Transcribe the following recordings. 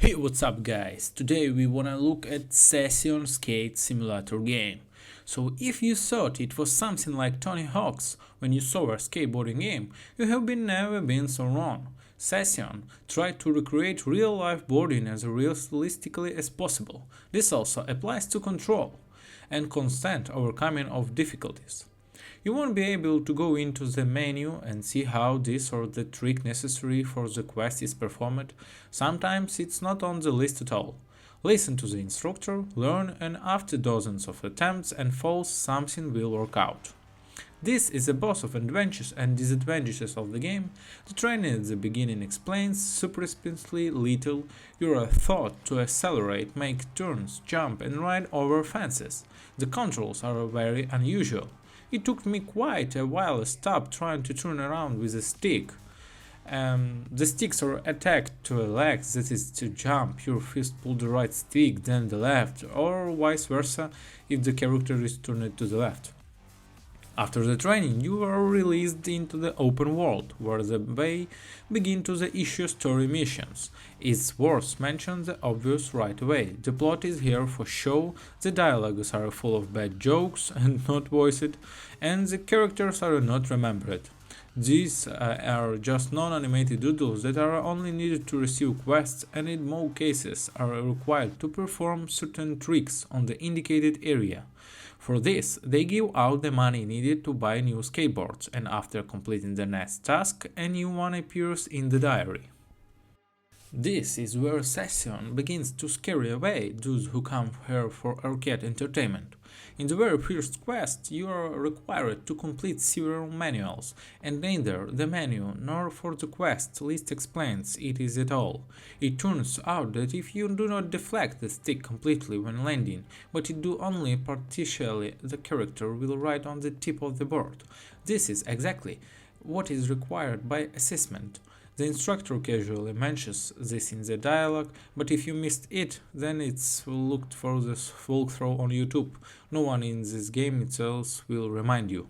Hey, what's up guys? Today we wanna look at Session Skate Simulator game. So if you thought it was something like Tony Hawk's when you saw a skateboarding game, you have never been so wrong. Session tried to recreate real-life boarding as realistically as possible. This also applies to control and constant overcoming of difficulties. You won't be able to go into the menu and see how this or the trick necessary for the quest is performed. Sometimes it's not on the list at all. Listen to the instructor, learn, and after dozens of attempts and falls, something will work out. This is the both of advantages and disadvantages of the game. The training at the beginning explains superficially little. You are taught to accelerate, make turns, jump, and ride over fences. The controls are very unusual. It took me quite a while to stop trying to turn around with a stick. The sticks are attacked to a leg, that is to jump, your fist pull the right stick, then the left, or vice versa if the character is turned to the left. After the training, you are released into the open world, where the way begin to the issue story missions. It's worth mentioning the obvious right away. The plot is here for show, the dialogues are full of bad jokes and not voiced, and the characters are not remembered. These are just non-animated doodles that are only needed to receive quests and in most cases are required to perform certain tricks on the indicated area. For this, they give out the money needed to buy new skateboards, and after completing the next task, a new one appears in the diary. This is where Session begins to scare away those who come here for arcade entertainment. In the very first quest, you are required to complete several manuals, and neither the menu nor for the quest list explains it is at all. It turns out that if you do not deflect the stick completely when landing, but you do only partially, the character will ride on the tip of the board. This is exactly what is required by assessment. The instructor casually mentions this in the dialogue, but if you missed it, then it's looked for the walkthrough on YouTube. No one in this game itself will remind you.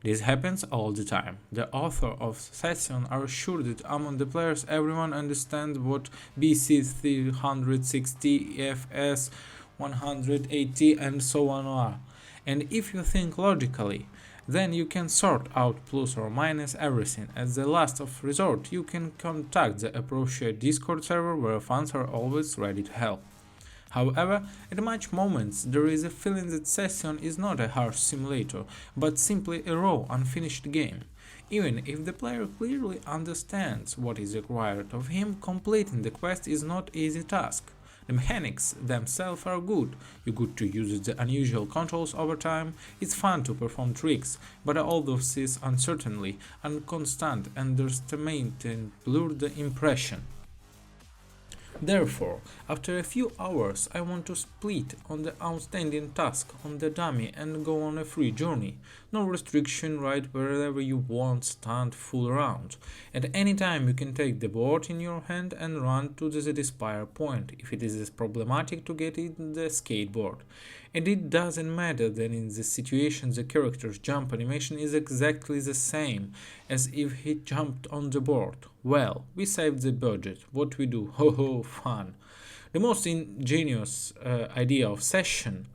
This happens all the time. The author of Session are sure that among the players everyone understands what BC 360, FS 180 and so on are. And if you think logically, then you can sort out plus or minus everything. As the last of resort, you can contact the appropriate Discord server where fans are always ready to help. However, at much moments there is a feeling that Session is not a harsh simulator, but simply a raw, unfinished game. Even if the player clearly understands what is required of him, completing the quest is not an easy task. The mechanics themselves are good, you get to use the unusual controls over time, it's fun to perform tricks, but all of this uncertainty and constant underestimate and blur the impression. Therefore, after a few hours I want to split on the outstanding task on the dummy and go on a free journey. No restriction, ride wherever you want, stand, fool around. At any time you can take the board in your hand and run to the desired point if it is problematic to get in the skateboard. And it doesn't matter that in this situation the character's jump animation is exactly the same as if he jumped on the board. Well, we saved the budget. What we do? Ho ho, fun. The most ingenious idea of Session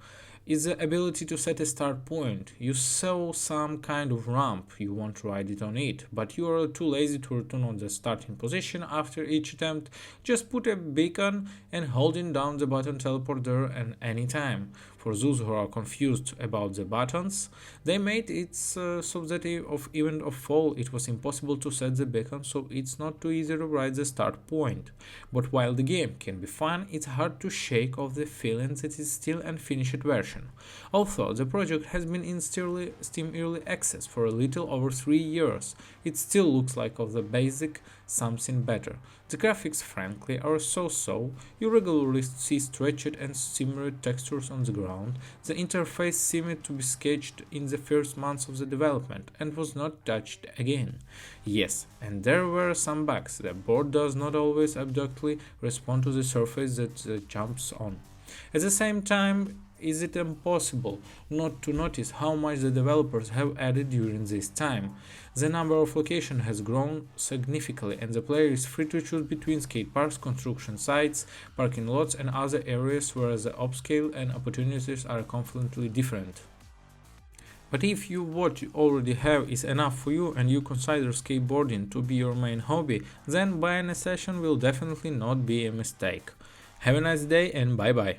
is the ability to set a start point. You saw some kind of ramp, you want to ride it on it, but you are too lazy to return on the starting position after each attempt. Just put a beacon and holding down the button teleport there at any time. For those who are confused about the buttons, they made it so that if even of fall it was impossible to set the beacon, so it's not too easy to ride the start point. But while the game can be fun, it's hard to shake off the feeling that it's still an unfinished version. Although the project has been in Steam Early Access for a little over 3 years, it still looks like of the basic something better. The graphics frankly are so-so, you regularly see stretched and simmered textures on the ground, the interface seemed to be sketched in the first months of the development and was not touched again. Yes, and there were some bugs, the board does not always abruptly respond to the surface that it jumps on. At the same time, Is it impossible not to notice how much the developers have added during this time? The number of locations has grown significantly, and the player is free to choose between skate parks, construction sites, parking lots, and other areas where the upscale and opportunities are completely different. But if what you already have is enough for you and you consider skateboarding to be your main hobby, then buying a session will definitely not be a mistake. Have a nice day and bye bye.